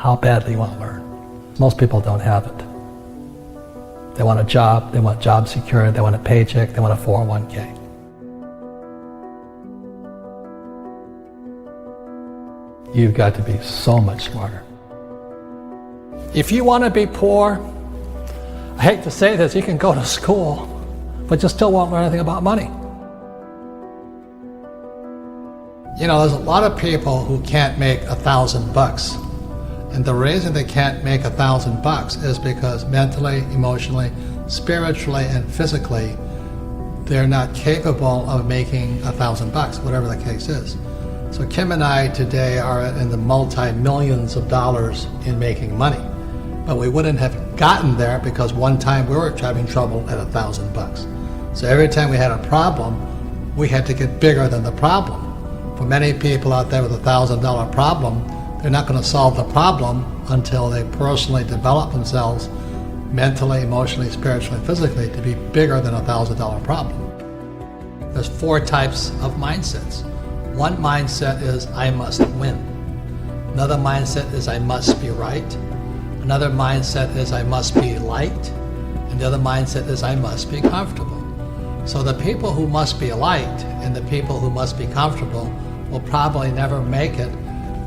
how badly you want to learn. Most people don't have it. They want a job, they want job security, they want a paycheck, they want a 401k. You've got to be so much smarter. If you want to be poor, I hate to say this, you can go to school, but you still won't learn anything about money. You know, there's a lot of people who can't make $1,000. And the reason they can't make $1,000 is because mentally, emotionally, spiritually, and physically, they're not capable of making $1,000, whatever the case is. So Kim and I today are in the multi-millions of dollars in making money. But we wouldn't have gotten there because one time we were having trouble at $1,000. So every time we had a problem, we had to get bigger than the problem. For many people out there with a $1,000 problem, they're not going to solve the problem until they personally develop themselves mentally, emotionally, spiritually, and physically to be bigger than a $1,000 problem. There's 4 types of mindsets. One mindset is I must win. Another mindset is I must be right. Another mindset is I must be liked. And the other mindset is I must be comfortable. So the people who must be liked and the people who must be comfortable will probably never make it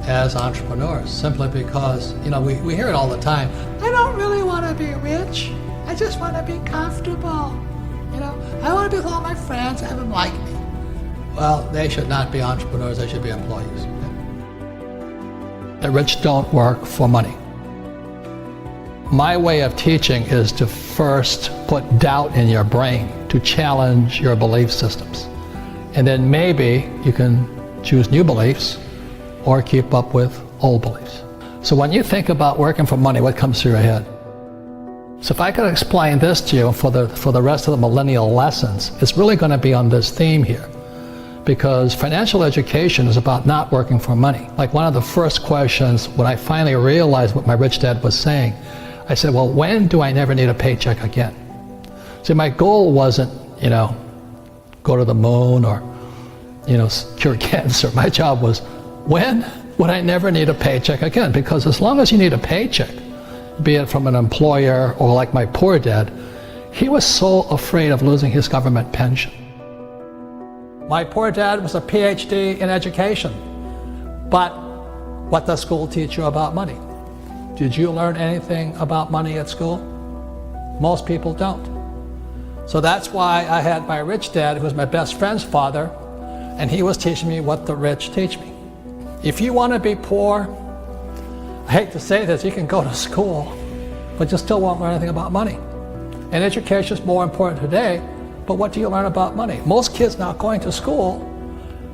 as entrepreneurs, simply because, you know, we hear it all the time. I don't really want to be rich. I just want to be comfortable. You know, I want to be with all my friends, have them like me. Well, they should not be entrepreneurs, they should be employees. The rich don't work for money. My way of teaching is to first put doubt in your brain, to challenge your belief systems. And then maybe you can choose new beliefs or keep up with old beliefs. So when you think about working for money, what comes through your head? So if I could explain this to you for the rest of the millennial lessons, it's really going to be on this theme here. Because financial education is about not working for money. Like one of the first questions when I finally realized what my rich dad was saying, I said, well, when do I never need a paycheck again? See, my goal wasn't, you know, go to the moon or, you know, cure cancer. My job was, when would I never need a paycheck again? Because as long as you need a paycheck, be it from an employer or like my poor dad, he was so afraid of losing his government pension. My poor dad was a PhD in education, but what does school teach you about money? Did you learn anything about money at school? Most people don't. So that's why I had my rich dad, who was my best friend's father, and he was teaching me what the rich teach me. If you want to be poor, I hate to say this, you can go to school, but you still won't learn anything about money. And education is more important today, but what do you learn about money? Most kids now going to school,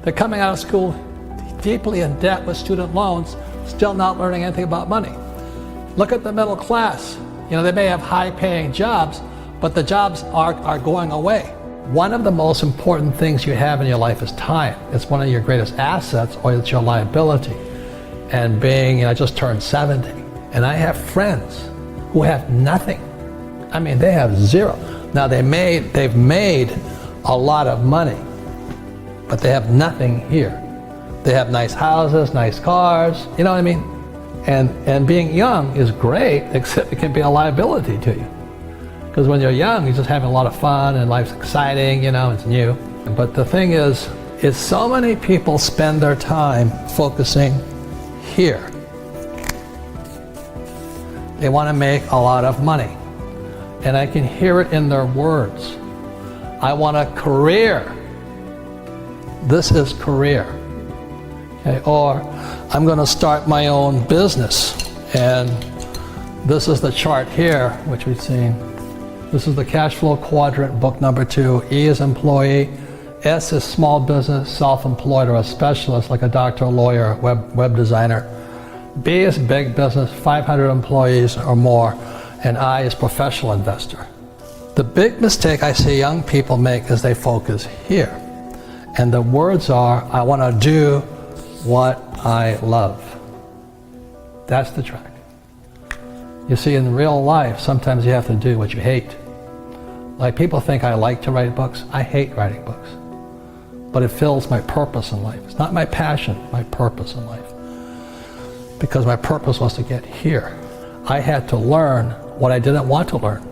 they're coming out of school deeply in debt with student loans, still not learning anything about money. Look at the middle class. You know, they may have high-paying jobs, but the jobs are going away. One of the most important things you have in your life is time. It's one of your greatest assets, or it's your liability. And being, you know, I just turned 70, and I have friends who have nothing. I mean, they have zero. Now they've made a lot of money, but they have nothing here. They have nice houses, nice cars, you know what I mean? And being young is great, except it can be a liability to you. Because when you're young, you're just having a lot of fun and life's exciting, you know, it's new. But the thing is so many people spend their time focusing here. They want to make a lot of money. And I can hear it in their words. I want a career. This is career. Okay? Or I'm going to start my own business. And this is the chart here, which we've seen. This is the cash flow quadrant, book number 2. E is employee. S is small business, self-employed, or a specialist like a doctor, lawyer, web designer. B is big business, 500 employees or more. And I is professional investor. The big mistake I see young people make is they focus here. And the words are, I want to do what I love. That's the track. You see, in real life, sometimes you have to do what you hate. Like people think I like to write books. I hate writing books. But it fills my purpose in life. It's not my passion, my purpose in life. because my purpose was to get here. I had to learn what I didn't want to learn.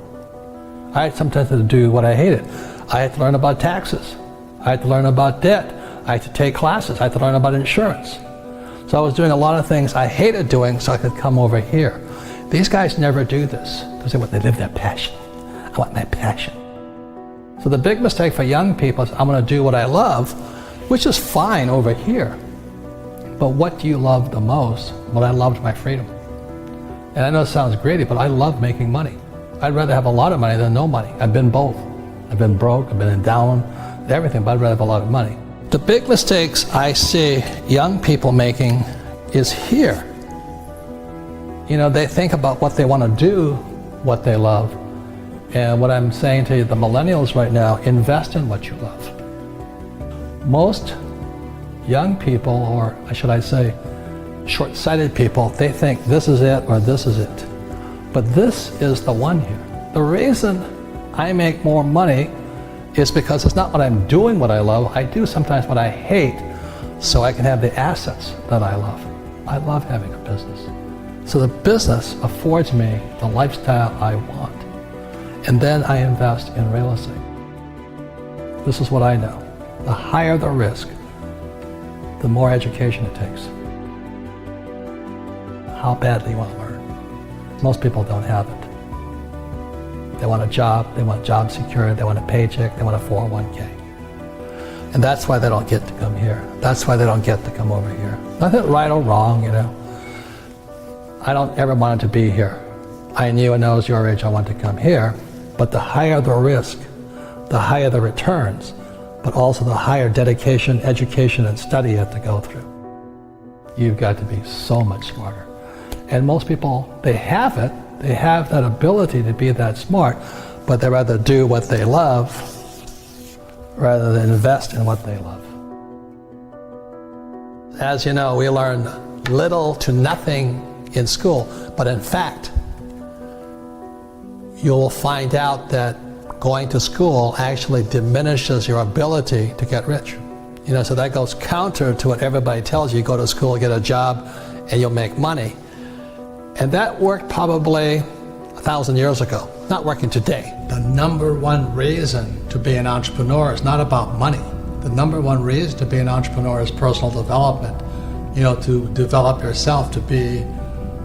I had sometimes to do what I hated. I had to learn about taxes. I had to learn about debt. I had to take classes. I had to learn about insurance. So I was doing a lot of things I hated doing so I could come over here. These guys never do this because they live their passion. I want my passion. So the big mistake for young people is I'm going to do what I love, which is fine over here. But what do you love the most? Well, I loved my freedom. And I know it sounds greedy, but I love making money. I'd rather have a lot of money than no money. I've been both. I've been broke, I've been in down, everything, but I'd rather have a lot of money. The big mistakes I see young people making is here. You know, they think about what they want to do, what they love. And what I'm saying to you, the millennials right now, invest in what you love. Most young people, or should I say, short-sighted people, they think this is it or this is it. But this is the one here. The reason I make more money is because it's not what I'm doing what I love. I do sometimes what I hate so I can have the assets that I love. I love having a business. So the business affords me the lifestyle I want. And then I invest in real estate. This is what I know. The higher the risk, the more education it takes. How badly you want to learn. Most people don't have it. They want a job, they want job security, they want a paycheck, they want a 401k. And that's why they don't get to come here. That's why they don't get to come over here. Nothing right or wrong, you know. I don't ever want to be here. I knew when I was your age I wanted to come here, but the higher the risk, the higher the returns, but also the higher dedication, education, and study you have to go through. You've got to be so much smarter. And most people, they have it, they have that ability to be that smart, but they rather do what they love rather than invest in what they love. As you know, we learn little to nothing in school, but in fact, you'll find out that going to school actually diminishes your ability to get rich. You know, so that goes counter to what everybody tells you. You go to school, get a job, and you'll make money. And that worked probably 1,000 years ago, not working today. The number one reason to be an entrepreneur is not about money. The number one reason to be an entrepreneur is personal development. You know, to develop yourself to be,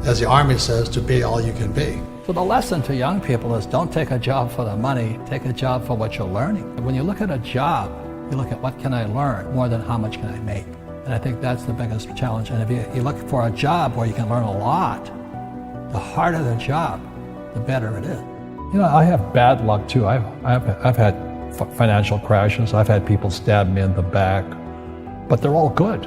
as the Army says, to be all you can be. So the lesson to young people is don't take a job for the money, take a job for what you're learning. When you look at a job, you look at what can I learn more than how much can I make. And I think that's the biggest challenge. And if you look for a job where you can learn a lot, the harder the job, the better it is. You know, I have bad luck too. I've had financial crashes. I've had people stab me in the back, but they're all good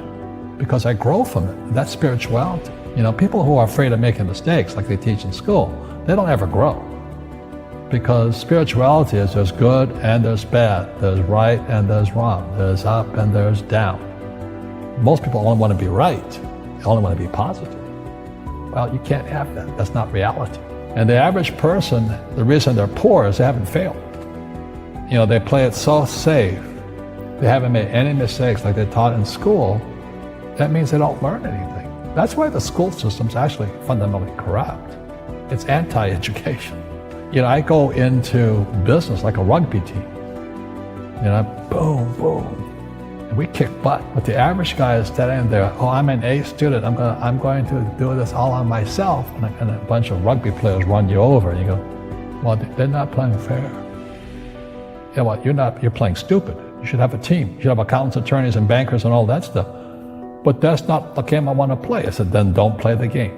because I grow from it. That's spirituality. You know, people who are afraid of making mistakes, like they teach in school, they don't ever grow. Because spirituality is there's good and there's bad, there's right and there's wrong, there's up and there's down. Most people only want to be right, they only want to be positive. Well, you can't have that, that's not reality. And the average person, the reason they're poor is they haven't failed. You know, they play it so safe, they haven't made any mistakes like they're taught in school. That means they don't learn anything. That's why the school system's actually fundamentally corrupt. It's anti-education. You know, I go into business like a rugby team. You know, boom, boom. And we kick butt. But the average guy is standing there, oh, I'm an A student. I'm going to do this all on myself. And a bunch of rugby players run you over. And you go, well, they're not playing fair. Yeah, well, you're playing stupid. You should have a team. You should have accountants, attorneys, and bankers and all that stuff. But that's not the game I want to play. I said, then don't play the game.